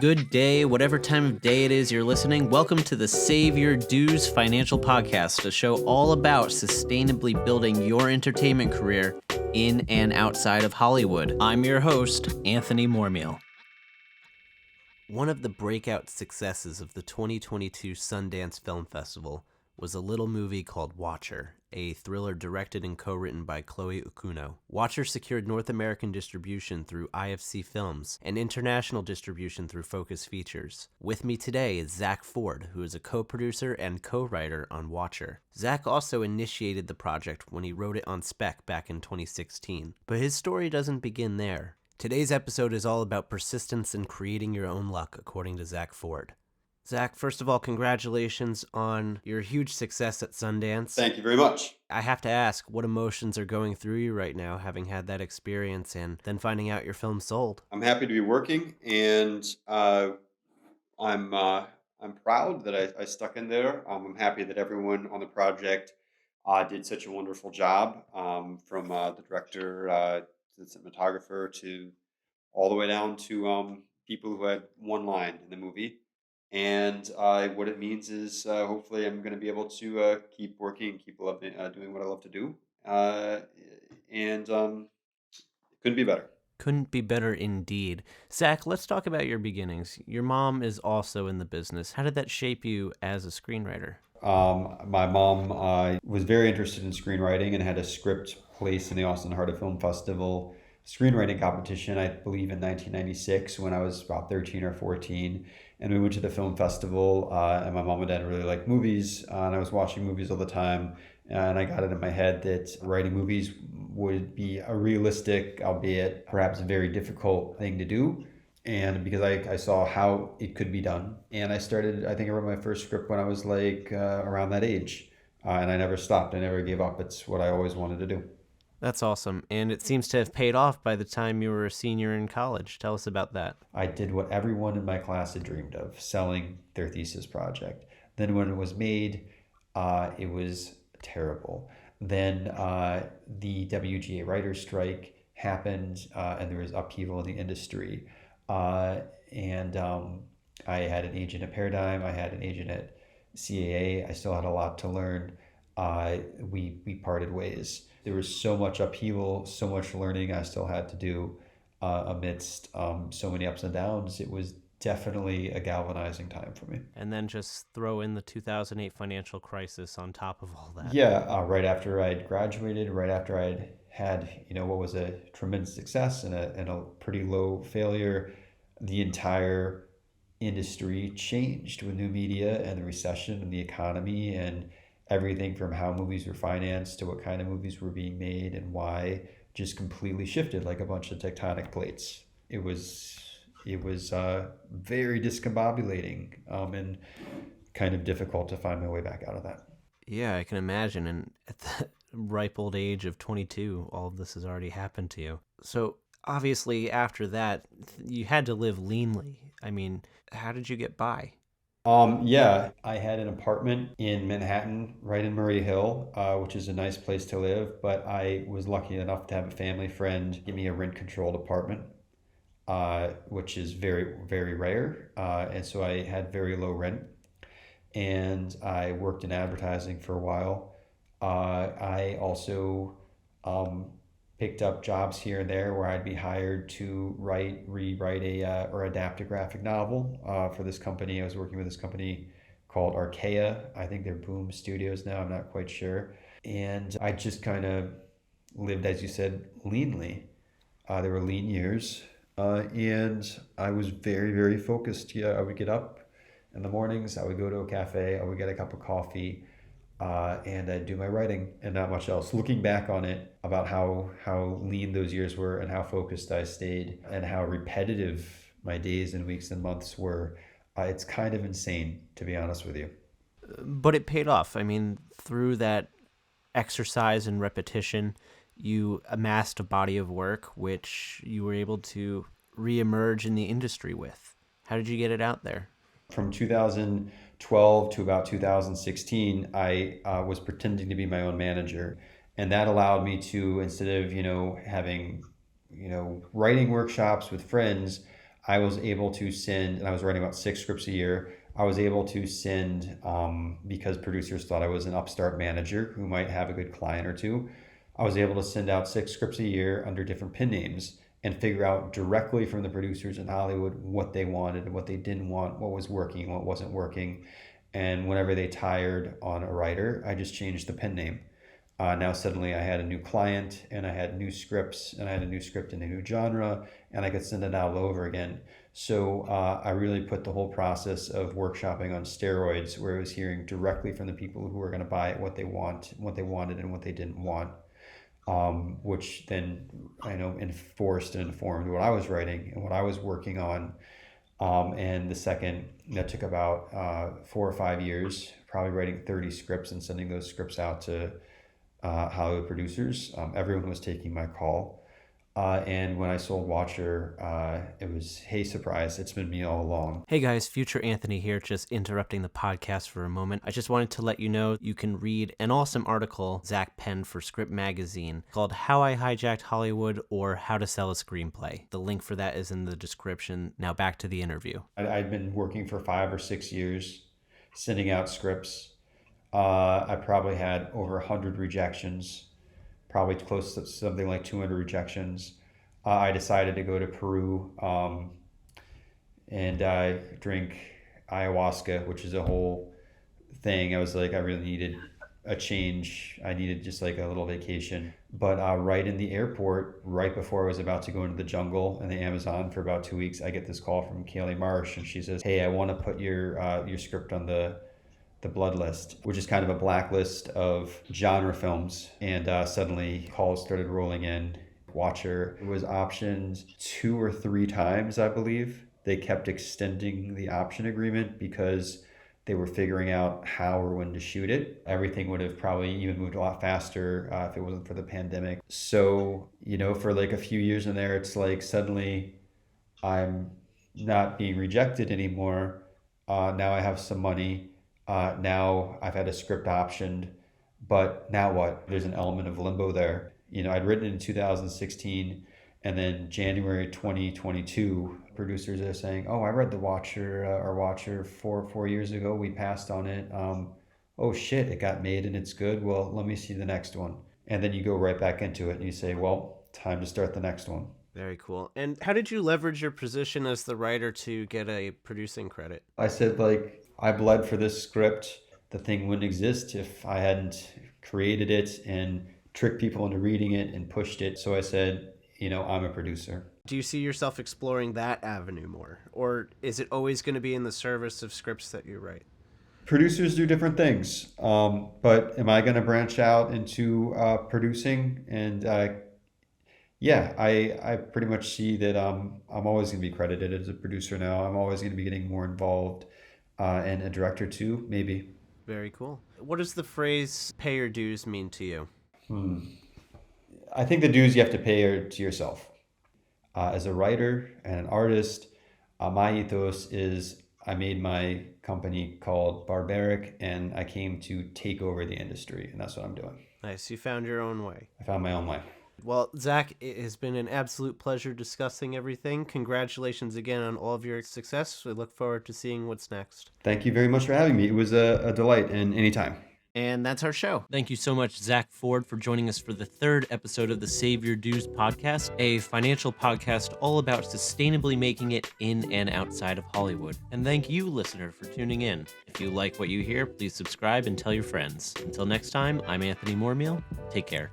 Good day, whatever time of day it is you're listening. Welcome to the Save Your Dues Financial Podcast, a show all about sustainably building your entertainment career in and outside of Hollywood. I'm your host, Anthony Moormeal. One of the breakout successes of the 2022 Sundance Film Festival was a little movie called Watcher, a thriller directed and co-written by Chloe Okuno. Watcher secured North American distribution through IFC Films and international distribution through Focus Features. With me today is Zack Ford, who is a co-producer and co-writer on Watcher. Zack also initiated the project when he wrote it on spec back in 2016, but his story doesn't begin there. Today's episode is all about persistence and creating your own luck, according to Zack Ford. Zack, first of all, congratulations on your huge success at Sundance. Thank you very much. I have to ask, what emotions are going through you right now, having had that experience and then finding out your film sold? I'm happy to be working, and I'm proud that I stuck in there. I'm happy that everyone on the project did such a wonderful job, from the director to the cinematographer to all the way down to people who had one line in the movie. And what it means is hopefully I'm going to be able to keep working, keep doing what I love to do. And it couldn't be better. Couldn't be better indeed. Zack, let's talk about your beginnings. Your mom is also in the business. How did that shape you as a screenwriter? My mom was very interested in screenwriting and had a script placed in the Austin Heart of Film Festival screenwriting competition, I believe in 1996 when I was about 13 or 14. And we went to the film festival, and my mom and dad really liked movies, and I was watching movies all the time. And I got it in my head that writing movies would be a realistic, albeit perhaps a very difficult thing to do. And because I saw how it could be done. And I wrote my first script when I was around that age. And I never stopped. I never gave up. It's what I always wanted to do. That's awesome. And it seems to have paid off by the time you were a senior in college. Tell us about that. I did what everyone in my class had dreamed of, selling their thesis project. Then when it was made, it was terrible. Then the WGA writer's strike happened, and there was upheaval in the industry. And I had an agent at Paradigm. I had an agent at CAA. I still had a lot to learn. We parted ways. There was so much upheaval, so much learning I still had to do amidst so many ups and downs. It was definitely a galvanizing time for me. And then just throw in the 2008 financial crisis on top of all that. Yeah, right after I'd graduated, right after I'd had, what was a tremendous success and a pretty low failure, the entire industry changed with new media and the recession and the economy and everything from how movies were financed to what kind of movies were being made and why just completely shifted like a bunch of tectonic plates. It was very discombobulating and kind of difficult to find my way back out of that. Yeah, I can imagine. And at the ripe old age of 22, all of this has already happened to you. So obviously after that, you had to live leanly. I mean, how did you get by? Yeah, I had an apartment in Manhattan, right in Murray Hill, which is a nice place to live. But I was lucky enough to have a family friend give me a rent-controlled apartment, which is very, very rare. And so I had very low rent. And I worked in advertising for a while. I also picked up jobs here and there where I'd be hired to rewrite or adapt a graphic novel for this company. I was working with this company called Archaea. I think they're Boom Studios now. I'm not quite sure. And I just kind of lived, as you said, leanly. There were lean years, and I was very, very focused. Yeah, I would get up in the mornings. I would go to a cafe. I would get a cup of coffee. And I'd do my writing and not much else. Looking back on it about how lean those years were and how focused I stayed and how repetitive my days and weeks and months were, it's kind of insane, to be honest with you. But it paid off. I mean, through that exercise and repetition, you amassed a body of work which you were able to reemerge in the industry with. How did you get it out there? From 2012 to about 2016, I was pretending to be my own manager. And that allowed me to, instead of, having, writing workshops with friends, I was able to send, and I was writing about 6 scripts a year. I was able to send, because producers thought I was an upstart manager who might have a good client or two, I was able to send out 6 scripts a year under different pen names and figure out directly from the producers in Hollywood what they wanted and what they didn't want, what was working, what wasn't working. And whenever they tired on a writer, I just changed the pen name. Now suddenly I had a new client and I had new scripts and I had a new script in a new genre and I could send it out all over again. So I really put the whole process of workshopping on steroids, where I was hearing directly from the people who were going to buy it what they wanted and what they didn't want, which then enforced and informed what I was writing and what I was working on. And the second, that took about 4 or 5 years, probably writing 30 scripts and sending those scripts out to Hollywood producers. Everyone was taking my call. And when I sold Watcher, it was, hey, surprise, it's been me all along. Hey guys, Future Anthony here, just interrupting the podcast for a moment. I just wanted to let you know you can read an awesome article Zach penned for Script Magazine called How I Hijacked Hollywood, or How to Sell a Screenplay. The link for that is in the description. Now back to the interview. I'd been working for 5 or 6 years, sending out scripts. I probably had over 100 rejections, probably close to something like 200 rejections. I decided to go to Peru and drink ayahuasca, which is a whole thing. I was like, I really needed a change. I needed just like a little vacation. But right in the airport, right before I was about to go into the jungle and the Amazon for about 2 weeks, I get this call from Kaylee Marsh, and she says, hey, I want to put your script on the blood list, which is kind of a blacklist of genre films. And suddenly calls started rolling in. Watcher was optioned 2 or 3 times, I believe. They kept extending the option agreement because they were figuring out how or when to shoot it. Everything would have probably even moved a lot faster if it wasn't for the pandemic. So, for like a few years in there, it's like suddenly I'm not being rejected anymore. Now I have some money. Now I've had a script optioned, but now what? There's an element of limbo there. I'd written it in 2016, and then January 2022, producers are saying, oh, I read the Watcher 4 years ago. We passed on it. Oh shit, it got made and it's good. Well, let me see the next one. And then you go right back into it and you say, well, time to start the next one. Very cool. And how did you leverage your position as the writer to get a producing credit? I said, I bled for this script. The thing wouldn't exist if I hadn't created it and tricked people into reading it and pushed it. So I said, I'm a producer. Do you see yourself exploring that avenue more? Or is it always going to be in the service of scripts that you write? Producers do different things. But am I going to branch out into producing? And I pretty much see that I'm always going to be credited as a producer now. I'm always going to be getting more involved. And a director too, maybe. Very cool. What does the phrase pay your dues mean to you? I think the dues you have to pay are to yourself. As a writer and an artist, my ethos is I made my company called Barbaric, and I came to take over the industry, and that's what I'm doing. Nice. You found your own way. I found my own way. Well, Zach, it has been an absolute pleasure discussing everything. Congratulations again on all of your success. We look forward to seeing what's next. Thank you very much for having me. It was a delight, and anytime. And that's our show. Thank you so much, Zack Ford, for joining us for the 3rd episode of the Save Your Dues podcast, a financial podcast all about sustainably making it in and outside of Hollywood. And thank you, listener, for tuning in. If you like what you hear, please subscribe and tell your friends. Until next time, I'm Anthony Moormeal. Take care.